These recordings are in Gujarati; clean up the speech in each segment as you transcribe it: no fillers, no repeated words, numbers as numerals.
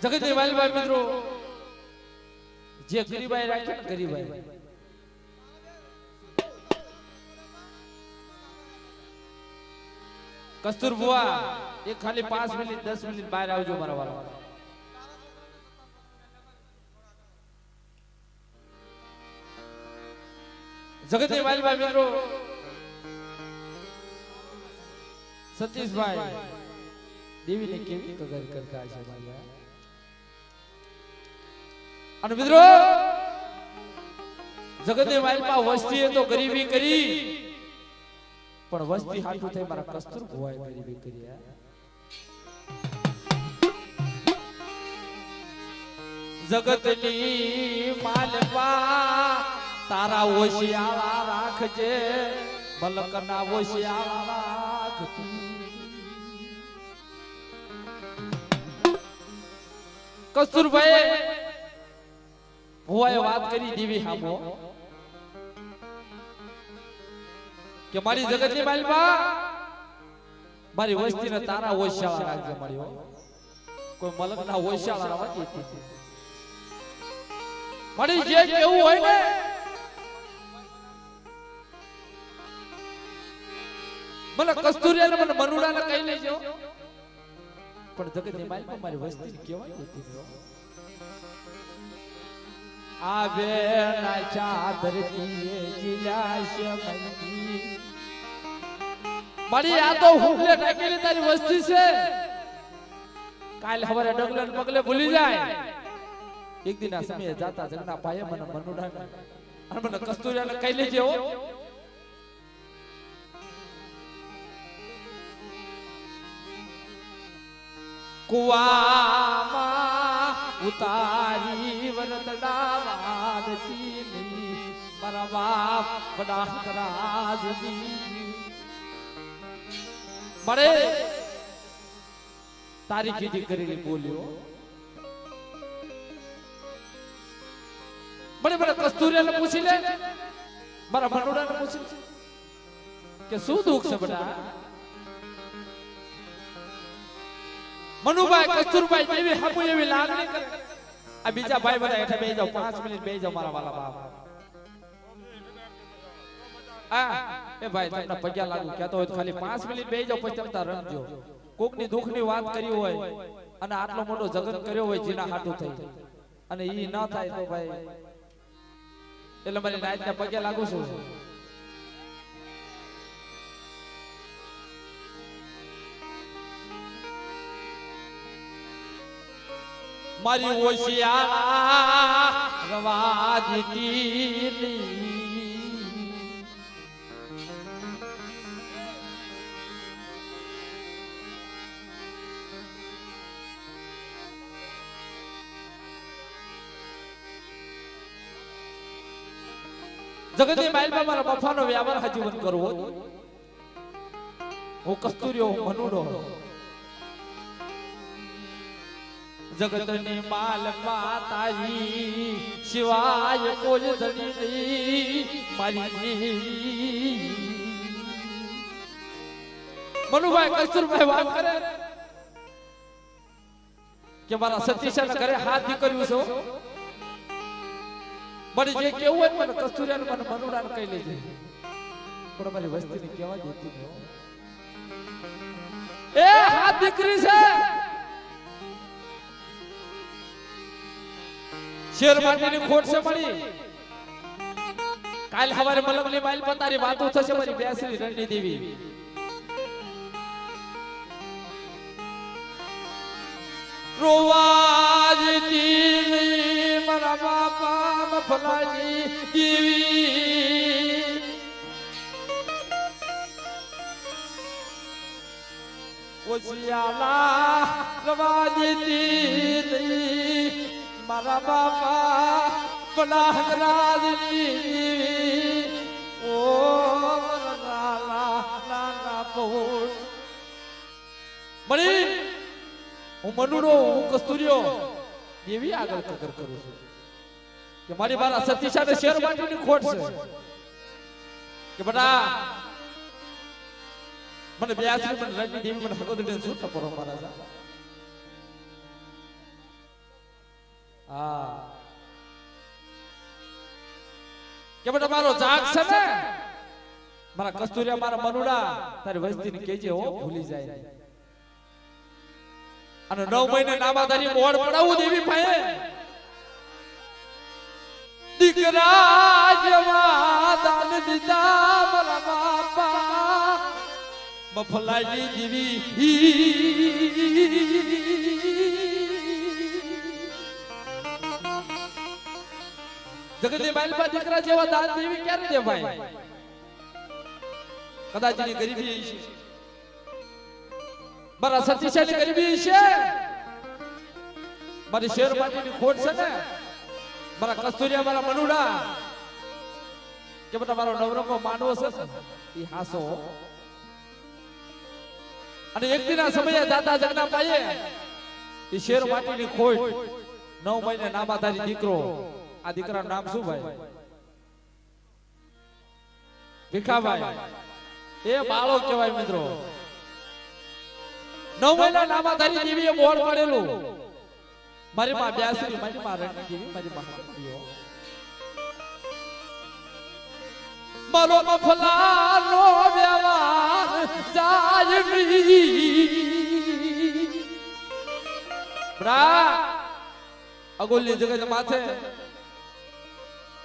જગતની વાલભાઈ મિત્રો જે ગરીબાઈ રાખે ને ગરીબાઈ કસ્તુર બુઆ એક ખાલી 5 મિનિટ 10 મિનિટ બહાર આવજો મારા વાળા જગતની વાલભાઈ મિત્રો સતીશભાઈ દેવીને કેવી કદર કરતા છે મારી અને મિત્રો જગતની વાલમાં વસ્તીએ તો ગરીબી કરી પણ વસ્તી હાટું થઈ મારા કસ્તુર ભુવાએ ગરીબી કરી જગતની માલપા તારા ઓશિયાળા રાખજે મલકના ઓશિયાળા રાખતી કસ્તુરભાઈ ભુવાએ વાત કરી દેવી હામો કે મારી જગતની માલમાં મારી વસ્તીને તારા ઓશિયાળા રાખજે મારી કોઈ મલકના ઓશિયાળા રાખતી મારી જે કેવું હોય ને મને કસ્તુરિયાને મને મનુડાને કહી લેજો પણ જગતની માલમાં મારી વસ્તીને કેવાય હતી આવે ના ચાદરતી જિલાશ મની મારી આ તો હુકલે ટાકેલી તારી વસ્તી છે કાલ હવારે ડગલે પગલે ભૂલી જાય એક દિન આ સમયે જાતા જગના પાયે મને મનુડાને અને મને કસ્તુરિયાને કહી લેજે હો કુવામાં ઉતારી વરતડા વાદતી મારા બાપ બડા કરાજની મળે તારી કીધી કરી બોલ્યો મને મને કસ્તુરિયાને પૂછી લે મારા ભણોડાને પૂછી લે કે શું દુઃખ છે બડા મનુભાઈ કસ્તુરભાઈ જેવી હાપુ એવી લાગણી કરે આ બીજા ભાઈ બધા હેઠે બેહી જાવ 5 મિનિટ બેહી જાવ મારા વાલા બાપ એ ભાઈ તમને પગ્યા લાગુ કહેતો હોય તો ખાલી 5 મિનિટ બેહી જાવ પછી તમે રમજો કોકની દુઃખની વાત કરી હોય અને આટલો મોટો જગત કર્યો હોય જેના હાટું થઈ અને ઈ ન થાય તો ભાઈ એટલે મારી નાઈટને પગ્યા લાગુ છું મારી ઓશિયાળા રવા દીધી જગતની માલમાં મારા બફાનો વ્યવહાર હજીવન કરવો હું કસ્તુરિયો હું મનુડો જગતની માલમાં તારી શિવાય કોઈ ધણી નહીં મારી મનુભાઈ કસ્તુરભાઈ વાત કરે કે મારા સતીશાના ઘરે હાથ દીકર્યું છે મને જે કેવું હોય મને કસ્તુરિયાને મને મનુડાને કહી લેજે પણ મારી વસ્તીને કહેવા દેતી એ હાથ દીકરી છે શેર માટીની ખોટ છે મળી કાલ હવારે મલકની માઇલ પર તારી વાતો થશે મારી બેસરી રણની દેવી રોવાજતી મારા બાપા મફલાજી દેવી ઓશિયાળા રવાજતી મારા બાપા બડા હજરાજની ઓ લાલા લાલા પોળ મળી હું મનુડો હું કસ્તુરિયો એવી આગળ કદર કરું છું કે મારી મારા સતીશાને શેર માટીની ખોટ છે કે બડા મને બ્યાસરી મને રણની દેવી મને હગોદડીને છૂટા પડો મારા હા કે બેટા મારો જાગ છે ને મારા કસ્તુરિયા મારા મનુડા તારી વસ્તીને કેજે હો ભૂલી જાય અને 9 મહિને નામાધારી મોડ પડાવું દેવી ભાઈ દીકરા જેવા દાન દીધા મારા બાપા મફલાઈ દેવી જગતની માલપા દીકરા જેવા દાન દેવી ક્યારે દે ભાઈ કદાચ ની ગરીબી છે મારા સતીશાની ગરીબી છે મારી શેર માટીની ખોટ છે ને મારા કસ્તુરિયા મારા મનુડા કે બેટા મારો નવરંગો માનવો છે એ હાસો અને એક દિના સમયે દાદા જગના પાયે એ શેર માટીની ખોટ 9 મહિને નામાધારી દીકરો આ દીકરાનું નામ શું ભાઈ ભીખાભાઈ એ બાળો કહેવાય મિત્રો 9 મહિના નામાધારી દેવીએ મોડ પડેલું મારી માં 82 મારી માં રણની દેવી મારી માં મારો મફલાનો વ્યવહાર જાયમી બ્રા અગોલી જગત માથે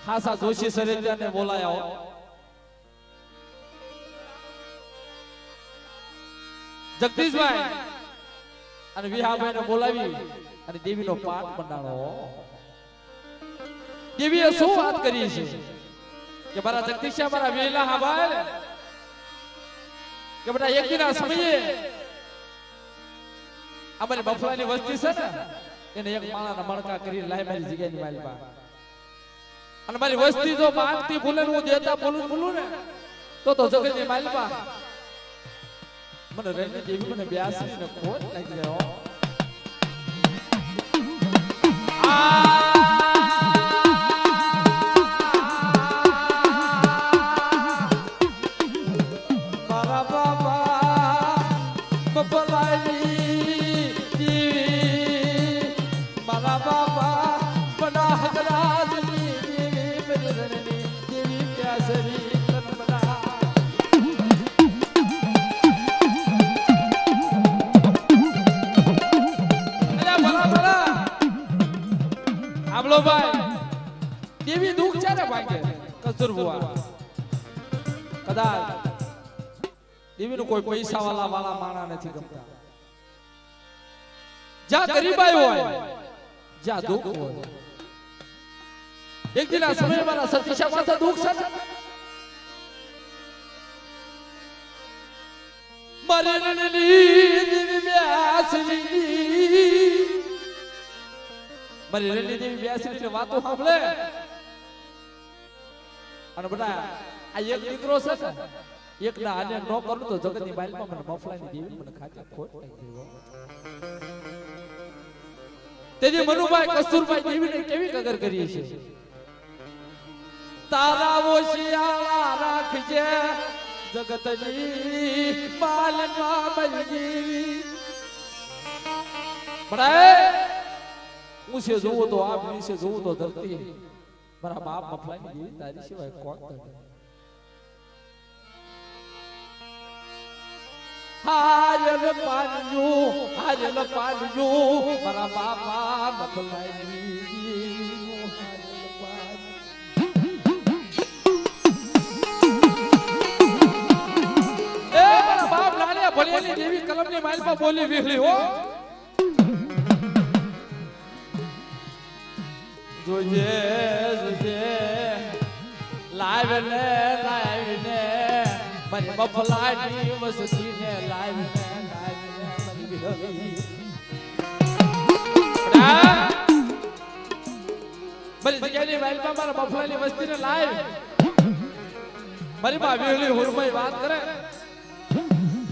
હાસા જોશી સરેજાને બોલાયા જગદીશભાઈ અને વિહાભાઈને બોલાવી અને દેવીનો પાઠ બંધાણો દેવીએ શું વાત કરી છે કે મારા જગદીશા મારા વેલા હાભાઈ કે બેટા એક દિના સમયે અમારી બફલાની વસ્તી છે ને એને એક માળાના મણકા કરી લાય મારી જગ્યાની મારી પાસે અને મારી વસ્તી જો માંગતી ભૂલે હું દેતા ભૂલું ને તો જગતની મારી પાસે મને રેની દેવી મને 82 ને ખોટ લાગી ગયો મારા બાબા બપલાઈ દેવી મારા બાબા બડા હજરાજની દેવી મેરણી દેવી પ્યાસરી આબલો ભાઈ દેવી દુખ છે ને ભાઈ કસ્તુર બુઆ કદાચ દેવીનું કોઈ પૈસા વાળા માણા નથી ગમતા જ્યાં ગરીબાઈ હોય જ્યાં દુખ હોય એક દિના સમય મારા સતીશા માથે દુખ છે મારી રણની દેવી બ્યાસરી મારી રેલી દેવી 82 ની વાતો સાંભળે અને બધા આ એક દીકરો છે ને એક ના આને ન કરું તો જગતની બાઈલમાં મને મફલાની દેવી મને ખાતે ખોટ લાગી ગઈ તેજી મનુભાઈ કસ્તુરભાઈ દેવીને કેવી કદર કરી છે તારા ઓશિયાળા રાખજે જગતની બાલમાં મારી દેવી બડાય ઊંચે જોવો તો આપ નીચે જોવો તો ધરતી મારા બાપ મફલાની દેવી તારી સિવાય કોણ કરે હાજલ પાડ્યું મારા બાપા મફલાની દેવી એ મારા બાપ લાલિયા ભળિયાની દેવી કલમની માલપા બોલી વીહળી હો જોજે લાવીને મારી મફલાની વસ્તીને લાવીને મારી વિહવી મારી જગ્યાની વાઈલમાં મારા મફલાની વસ્તીને લાવ મારી માં વિહળી હુરમાઈ વાત કરે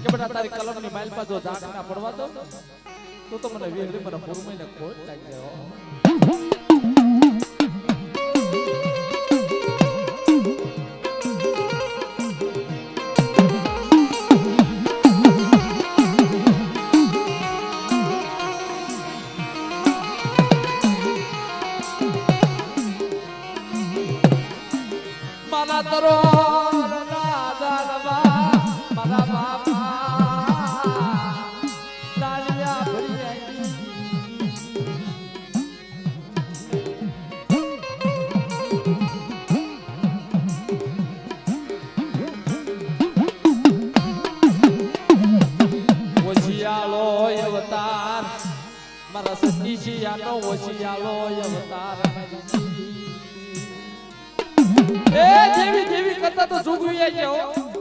કે બેટા તારી કલમની માલપા જો દાગ ના પડવા દો તો મને વિહળી મને હુરમાઈને ખોટ લાગી જાય તરો મારા બાપા ડાળિયા ભરી આવી ઓશિયાળો અવતાર મારા સતીશિયાનો ઓશિયાળો અવતાર એ જેવી જેવી કરતા તો જોગવી આવી જાઓ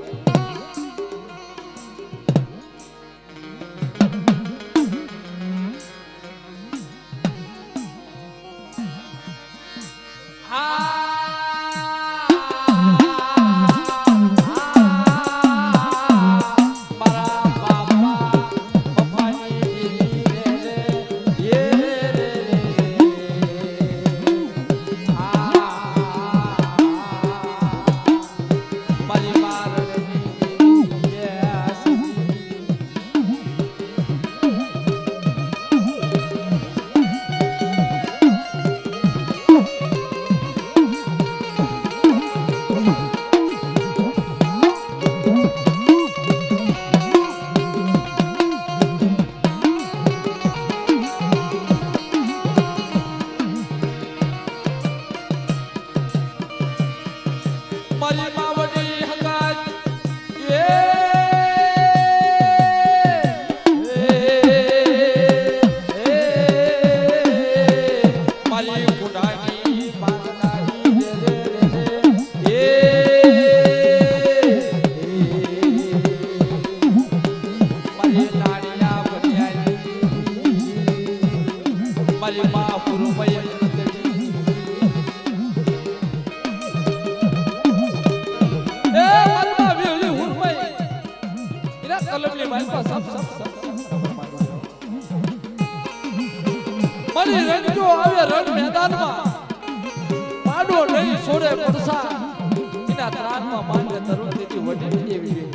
મારી રણજો આવે રણ મેદાનમાં પાડો નહીં છોડે પડસા એના ત્રાણમાં માંગે તરુણ તેથી વડી એવી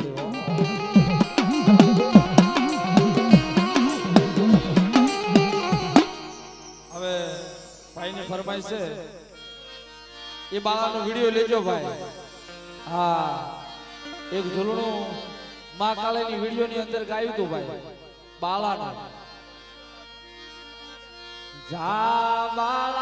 હવે ભાઈની ફરમાઈશ છે એ બાળાનો વિડિયો લેજો ભાઈ હા એક ઝૂલણું માં કાળીની વિડિયોની અંદર ગાયું હતું ભાઈ બાળાનો જા બાળા